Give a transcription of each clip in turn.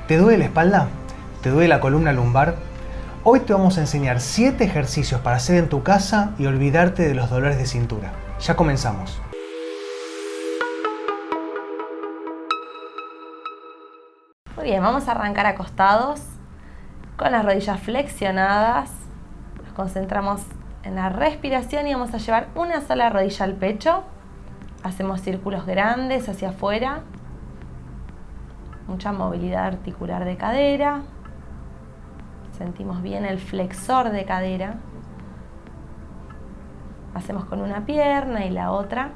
¿Te duele la espalda? ¿Te duele la columna lumbar? Hoy te vamos a enseñar 7 ejercicios para hacer en tu casa y olvidarte de los dolores de cintura. Ya comenzamos. Muy bien, vamos a arrancar acostados, con las rodillas flexionadas. Nos concentramos en la respiración y vamos a llevar una sola rodilla al pecho. Hacemos círculos grandes hacia afuera. Mucha movilidad articular de cadera. Sentimos bien el flexor de cadera. Hacemos con una pierna y la otra.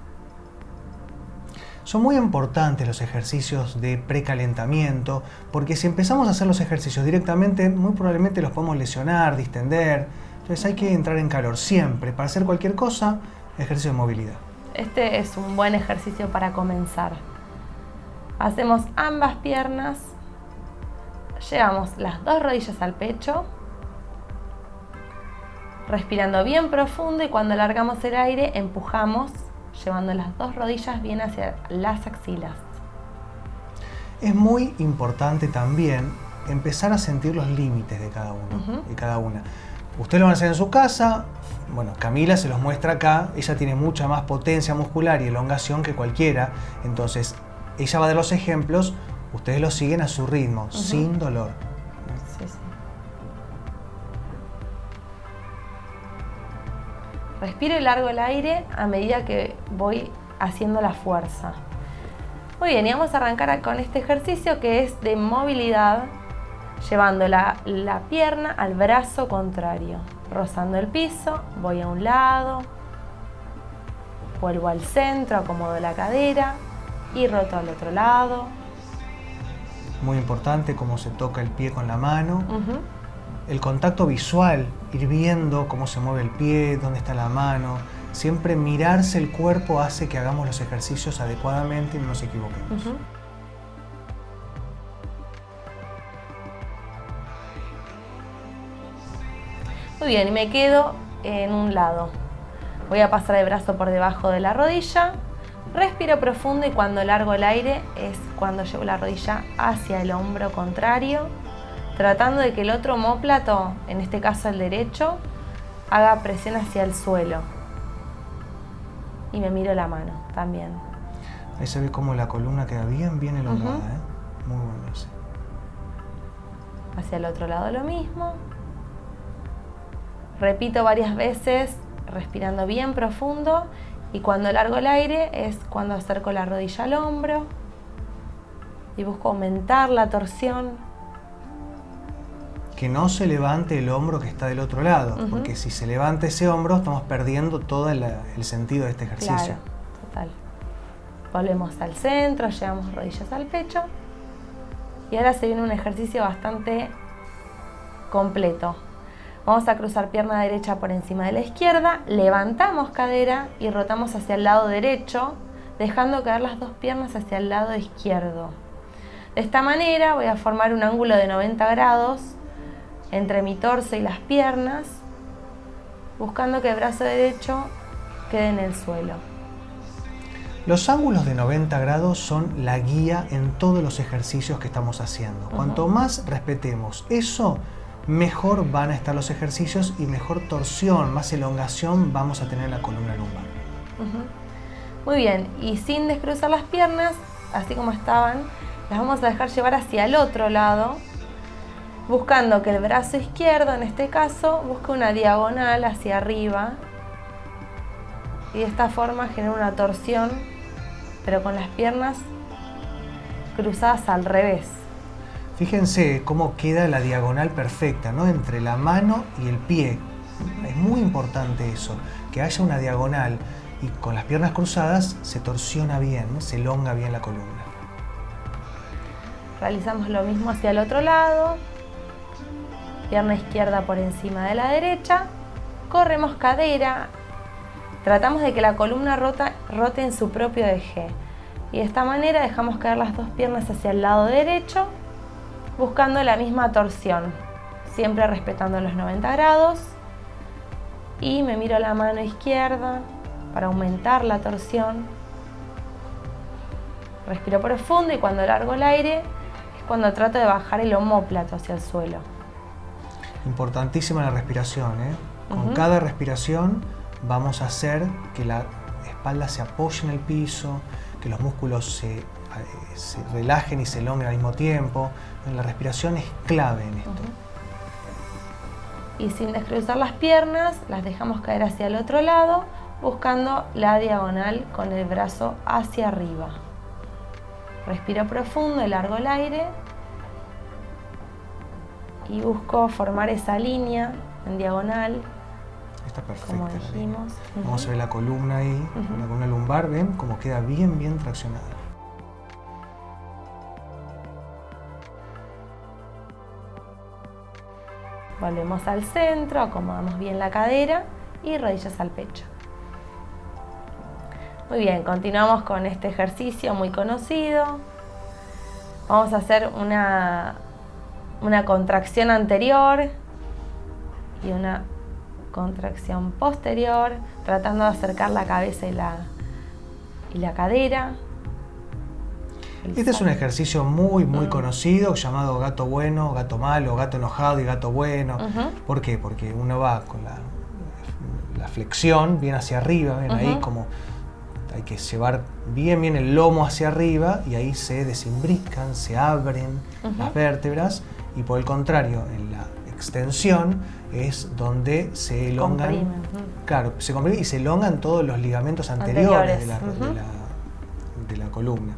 Son muy importantes los ejercicios de precalentamiento, porque si empezamos a hacer los ejercicios directamente, muy probablemente los podemos lesionar, distender. Entonces hay que entrar en calor siempre. Para hacer cualquier cosa, ejercicio de movilidad. Este es un buen ejercicio para comenzar. Hacemos ambas piernas. Llevamos las dos rodillas al pecho. Respirando bien profundo y cuando largamos el aire, empujamos, llevando las dos rodillas bien hacia las axilas. Es muy importante también empezar a sentir los límites de cada uno y cada una. Ustedes lo van a hacer en su casa. Bueno, Camila se los muestra acá. Ella tiene mucha más potencia muscular y elongación que cualquiera. Entonces, ella va a dar los ejemplos. Ustedes los siguen a su ritmo, sin dolor. Sí, sí. Respiro y largo el aire a medida que voy haciendo la fuerza. Muy bien, y vamos a arrancar con este ejercicio que es de movilidad, llevando la pierna al brazo contrario, rozando el piso, voy a un lado, vuelvo al centro, acomodo la cadera y roto al otro lado. Muy importante cómo se toca el pie con la mano. El contacto visual, ir viendo cómo se mueve el pie, dónde está la mano. Siempre mirarse el cuerpo hace que hagamos los ejercicios adecuadamente y no nos equivoquemos. Muy bien, y me quedo en un lado. Voy a pasar el brazo por debajo de la rodilla. Respiro profundo y cuando largo el aire es cuando llevo la rodilla hacia el hombro contrario, tratando de que el otro omóplato, en este caso el derecho, haga presión hacia el suelo. Y me miro la mano también. Ahí se ve como la columna queda bien elongada, Muy bueno, sí. Hacia el otro lado lo mismo. Repito varias veces, respirando bien profundo. Y cuando largo el aire es cuando acerco la rodilla al hombro. Y busco aumentar la torsión. Que no se levante el hombro que está del otro lado, porque si se levanta ese hombro estamos perdiendo todo el sentido de este ejercicio. Claro, total. Volvemos al centro, llevamos rodillas al pecho y ahora se viene un ejercicio bastante completo. Vamos a cruzar pierna derecha por encima de la izquierda, levantamos cadera y rotamos hacia el lado derecho, dejando caer las dos piernas hacia el lado izquierdo. De esta manera voy a formar un ángulo de 90 grados entre mi torso y las piernas, buscando que el brazo derecho quede en el suelo. Los ángulos de 90 grados son la guía en todos los ejercicios que estamos haciendo. Cuanto más respetemos eso, mejor van a estar los ejercicios y mejor torsión, más elongación vamos a tener en la columna lumbar. Muy bien, y sin descruzar las piernas, así como estaban, las vamos a dejar llevar hacia el otro lado, buscando que el brazo izquierdo, en este caso, busque una diagonal hacia arriba y de esta forma genera una torsión, pero con las piernas cruzadas al revés. Fíjense cómo queda la diagonal perfecta, ¿no? Entre la mano y el pie. Es muy importante eso, que haya una diagonal y con las piernas cruzadas se torsiona bien, ¿no? Se elonga bien la columna. Realizamos lo mismo hacia el otro lado. Pierna izquierda por encima de la derecha. Corremos cadera. Tratamos de que la columna rote en su propio eje. Y de esta manera dejamos caer las dos piernas hacia el lado derecho, buscando la misma torsión, siempre respetando los 90 grados. Y me miro la mano izquierda para aumentar la torsión. Respiro profundo y cuando largo el aire es cuando trato de bajar el omóplato hacia el suelo. Importantísima la respiración, ¿eh? Con cada respiración vamos a hacer que la espalda se apoye en el piso, que los músculos se relajen y se elonguen al mismo tiempo. La respiración es clave en esto. Y sin descruzar las piernas, las dejamos caer hacia el otro lado, buscando la diagonal con el brazo hacia arriba. Respiro profundo y largo el aire. Y busco formar esa línea en diagonal. Está perfecta. Como dijimos. Vamos a ver la columna ahí, la columna lumbar, ven cómo queda bien, bien traccionada. Volvemos al centro, acomodamos bien la cadera y rodillas al pecho. Muy bien, continuamos con este ejercicio muy conocido. Vamos a hacer una contracción anterior y una contracción posterior, tratando de acercar la cabeza y la cadera. Este es un ejercicio muy conocido, llamado gato bueno, gato malo, gato enojado y gato bueno. ¿Por qué? Porque uno va con la flexión bien hacia arriba, ven ahí como hay que llevar bien el lomo hacia arriba y ahí se desimbrican, se abren las vértebras, y por el contrario, en la extensión es donde se elongan, claro, se comprimen y se elongan todos los ligamentos anteriores de la columna.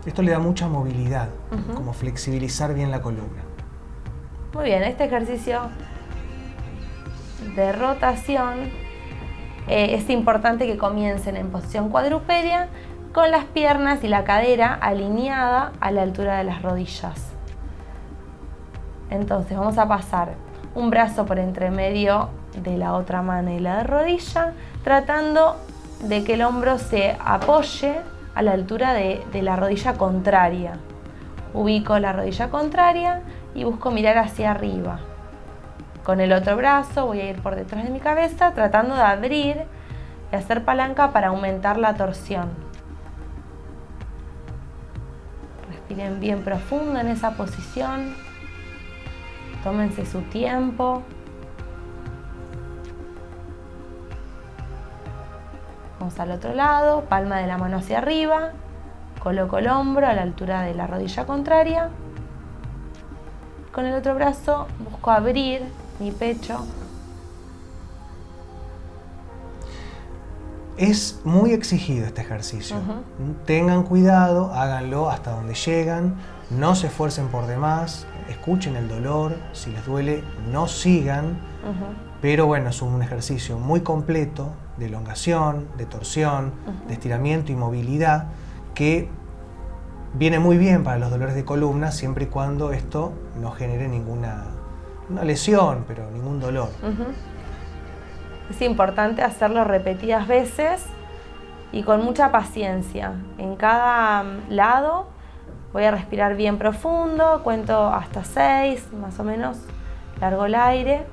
Esto le da mucha movilidad, como flexibilizar bien la columna. Muy bien, este ejercicio de rotación es importante que comiencen en posición cuadrúpeda con las piernas y la cadera alineada a la altura de las rodillas. Entonces vamos a pasar un brazo por entre medio de la otra mano y la de rodilla, tratando de que el hombro se apoye a la altura de la rodilla contraria. Ubico la rodilla contraria y busco mirar hacia arriba. Con el otro brazo voy a ir por detrás de mi cabeza, tratando de abrir y hacer palanca para aumentar la torsión. Respiren bien profundo en esa posición. Tómense su tiempo. Vamos al otro lado, palma de la mano hacia arriba, coloco el hombro a la altura de la rodilla contraria. Con el otro brazo busco abrir mi pecho. Es muy exigido este ejercicio. Tengan cuidado, háganlo hasta donde llegan, no se esfuercen por demás, escuchen el dolor, si les duele no sigan, pero bueno, es un ejercicio muy completo de elongación, de torsión, de estiramiento y movilidad, que viene muy bien para los dolores de columna siempre y cuando esto no genere ninguna lesión, pero ningún dolor. Es importante hacerlo repetidas veces y con mucha paciencia. En cada lado voy a respirar bien profundo, cuento hasta 6 más o menos, largo el aire,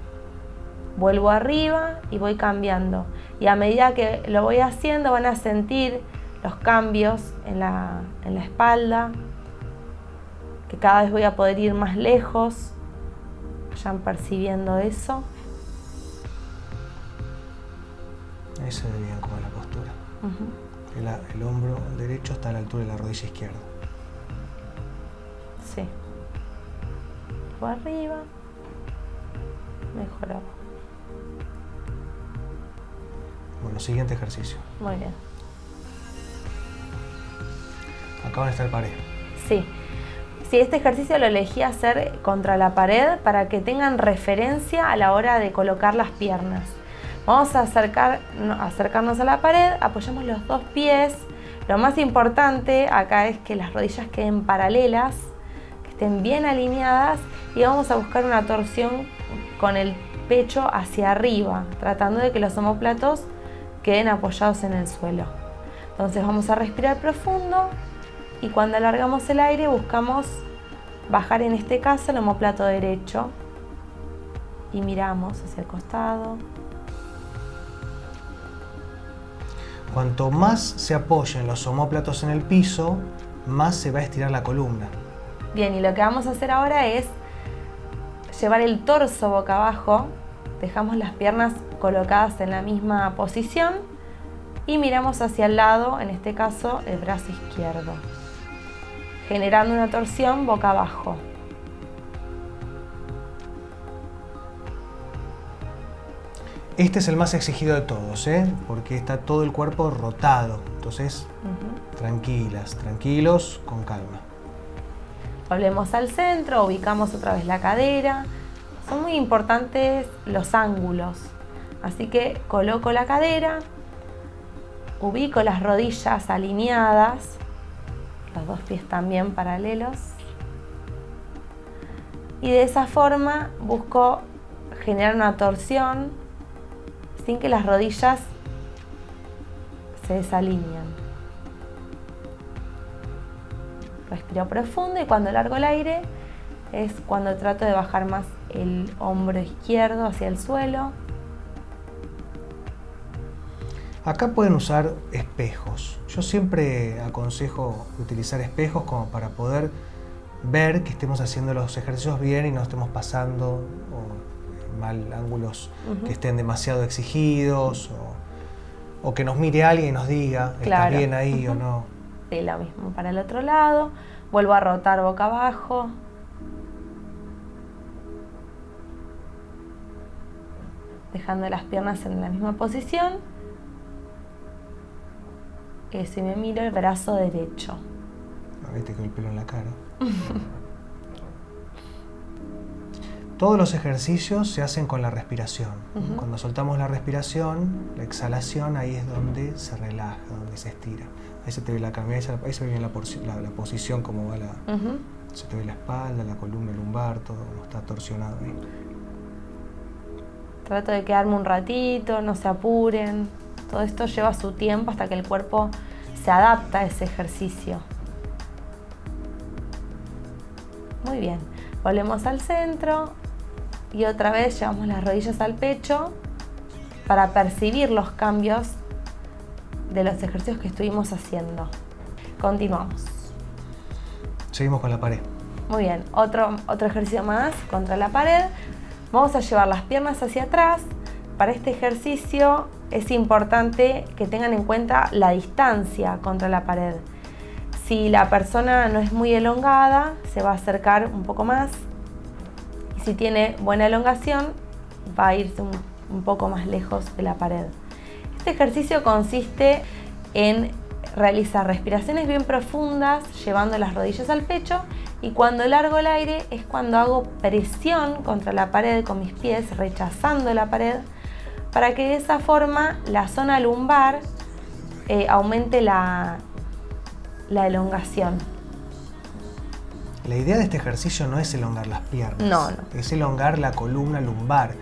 vuelvo arriba y voy cambiando. Y a medida que lo voy haciendo van a sentir los cambios en la espalda, que cada vez voy a poder ir más lejos, vayan percibiendo eso. Ahí se ve bien como la postura. El hombro derecho está a la altura de la rodilla izquierda. Sí. Por arriba. Mejor abajo. Bueno, siguiente ejercicio. Muy bien. Acá van a estar pared. Sí. Sí, este ejercicio lo elegí hacer contra la pared para que tengan referencia a la hora de colocar las piernas. Vamos a acercarnos a la pared, apoyamos los dos pies. Lo más importante acá es que las rodillas queden paralelas, que estén bien alineadas, y vamos a buscar una torsión con el pecho hacia arriba, tratando de que los omóplatos queden apoyados en el suelo. Entonces vamos a respirar profundo y cuando alargamos el aire buscamos bajar, en este caso, el omóplato derecho, y miramos hacia el costado. Cuanto más se apoyen los omóplatos en el piso, más se va a estirar la columna. Bien, y lo que vamos a hacer ahora es llevar el torso boca abajo, dejamos las piernas colocadas en la misma posición y miramos hacia el lado, en este caso el brazo izquierdo, generando una torsión boca abajo. Este es el más exigido de todos, porque está todo el cuerpo rotado. Entonces, tranquilas, tranquilos, con calma. Volvemos al centro, ubicamos otra vez la cadera. Son muy importantes los ángulos. Así que coloco la cadera, ubico las rodillas alineadas, los dos pies también paralelos. Y de esa forma busco generar una torsión sin que las rodillas se desalineen. Respiro profundo y cuando largo el aire es cuando trato de bajar más el hombro izquierdo hacia el suelo. Acá pueden usar espejos. Yo siempre aconsejo utilizar espejos como para poder ver que estemos haciendo los ejercicios bien y no estemos pasando mal ángulos que estén demasiado exigidos o que nos mire alguien y nos diga, ¿estás bien ahí o no? Sí, lo mismo para el otro lado. Vuelvo a rotar boca abajo. Dejando las piernas en la misma posición. Eso, y me miro el brazo derecho. Viste con el pelo en la cara. Todos los ejercicios se hacen con la respiración. Cuando soltamos la respiración, la exhalación, ahí es donde se relaja, donde se estira. Ahí se te ve la cabeza, ahí se ve bien la posición, cómo va se te ve la espalda, la columna lumbar, todo como está torsionado ahí. Trato de quedarme un ratito, no se apuren. Todo esto lleva su tiempo hasta que el cuerpo se adapta a ese ejercicio. Muy bien, volvemos al centro y otra vez llevamos las rodillas al pecho para percibir los cambios de los ejercicios que estuvimos haciendo. Continuamos. Seguimos con la pared. Muy bien, otro ejercicio más contra la pared. Vamos a llevar las piernas hacia atrás. Para este ejercicio es importante que tengan en cuenta la distancia contra la pared. Si la persona no es muy elongada, se va a acercar un poco más. Y si tiene buena elongación, va a irse un poco más lejos de la pared. Este ejercicio consiste en realizar respiraciones bien profundas, llevando las rodillas al pecho, y cuando largo el aire es cuando hago presión contra la pared con mis pies, rechazando la pared, para que de esa forma la zona lumbar aumente la elongación. La idea de este ejercicio no es elongar las piernas, no. Es elongar la columna lumbar.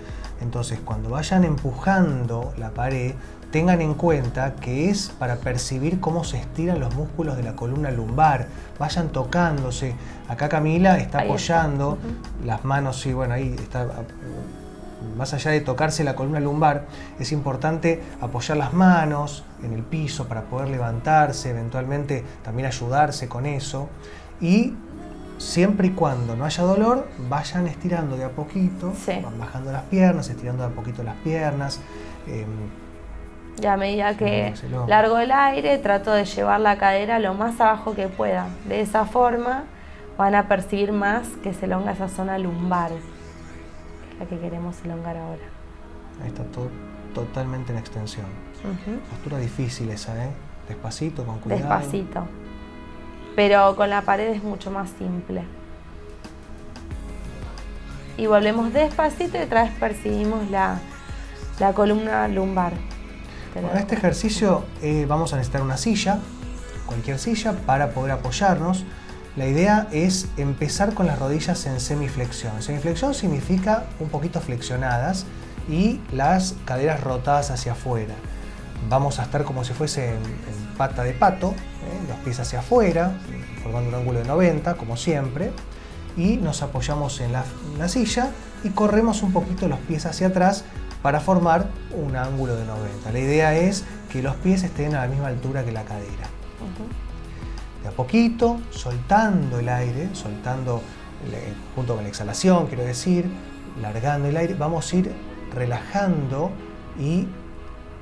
Entonces, cuando vayan empujando la pared, tengan en cuenta que es para percibir cómo se estiran los músculos de la columna lumbar. Vayan tocándose. Acá Camila está apoyando las manos, sí, bueno, ahí está. Más allá de tocarse la columna lumbar, es importante apoyar las manos en el piso para poder levantarse, eventualmente también ayudarse con eso. Y siempre y cuando no haya dolor, vayan estirando de a poquito, van bajando las piernas, estirando de a poquito las piernas. Y a medida que largo el aire, trato de llevar la cadera lo más abajo que pueda. De esa forma van a percibir más que se elonga esa zona lumbar, la que queremos elongar ahora. Ahí está todo totalmente en extensión. Postura difícil esa, despacito, con cuidado. Despacito. Pero con la pared es mucho más simple. Y volvemos despacito y otra vez percibimos la columna lumbar. Para este ejercicio vamos a necesitar una silla, cualquier silla, para poder apoyarnos. La idea es empezar con las rodillas en semiflexión. Semiflexión significa un poquito flexionadas y las caderas rotadas hacia afuera. Vamos a estar como si fuese en pata de pato, los pies hacia afuera, formando un ángulo de 90, como siempre. Y nos apoyamos en la silla y corremos un poquito los pies hacia atrás para formar un ángulo de 90. La idea es que los pies estén a la misma altura que la cadera. De a poquito, soltando el aire, junto con la exhalación, quiero decir, largando el aire, vamos a ir relajando y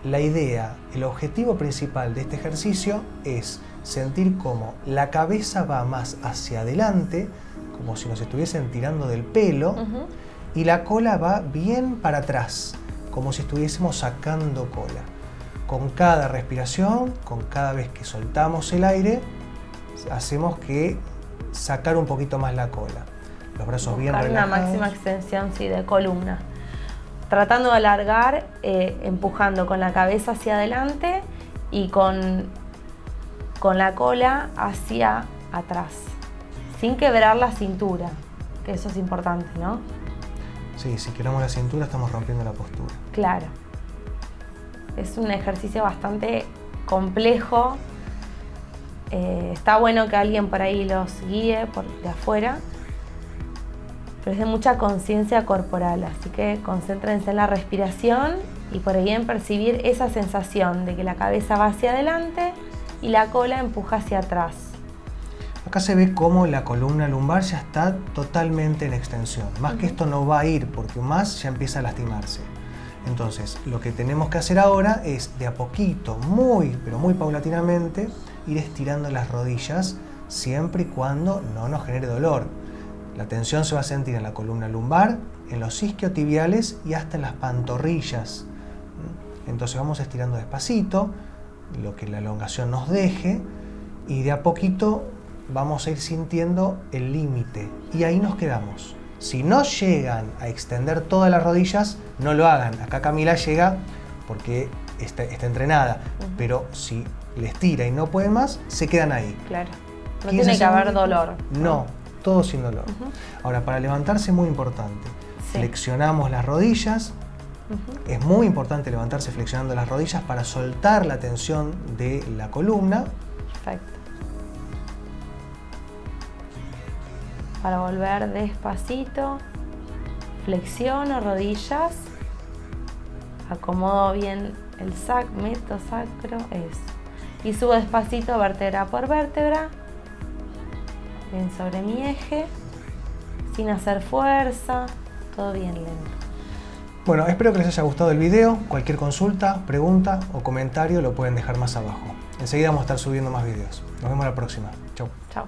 la idea, el objetivo principal de este ejercicio es sentir cómo la cabeza va más hacia adelante, como si nos estuviesen tirando del pelo, y la cola va bien para atrás, como si estuviésemos sacando cola. Con cada respiración, con cada vez que soltamos el aire, hacemos que sacar un poquito más la cola. Los brazos bien relajados. Una máxima extensión, sí, de columna. Tratando de alargar, empujando con la cabeza hacia adelante y con la cola hacia atrás, sin quebrar la cintura, que eso es importante, ¿no? Sí, si quebramos la cintura estamos rompiendo la postura. Claro. Es un ejercicio bastante complejo. Está bueno que alguien por ahí los guíe de afuera, pero es de mucha conciencia corporal, así que concéntrense en la respiración y por ahí en percibir esa sensación de que la cabeza va hacia adelante y la cola empuja hacia atrás. Acá se ve cómo la columna lumbar ya está totalmente en extensión. Más que esto no va a ir, porque más ya empieza a lastimarse. Entonces, lo que tenemos que hacer ahora es de a poquito, pero muy paulatinamente, ir estirando las rodillas, siempre y cuando no nos genere dolor. La tensión se va a sentir en la columna lumbar, en los isquiotibiales y hasta en las pantorrillas. Entonces vamos estirando despacito, lo que la elongación nos deje, y de a poquito vamos a ir sintiendo el límite. Y ahí nos quedamos. Si no llegan a extender todas las rodillas, no lo hagan. Acá Camila llega porque está entrenada, pero si les tira y no pueden más, se quedan ahí. Claro, no tiene que haber dolor. No, todo sin dolor. Ahora, para levantarse es muy importante. Sí. Flexionamos las rodillas. Es muy importante levantarse flexionando las rodillas para soltar la tensión de la columna. Perfecto. Para volver despacito, flexiono rodillas, acomodo bien el meto sacro, y subo despacito vértebra por vértebra, bien sobre mi eje, sin hacer fuerza, todo bien lento. Bueno, espero que les haya gustado el video. Cualquier consulta, pregunta o comentario lo pueden dejar más abajo. Enseguida vamos a estar subiendo más videos. Nos vemos la próxima. Chau. Chau.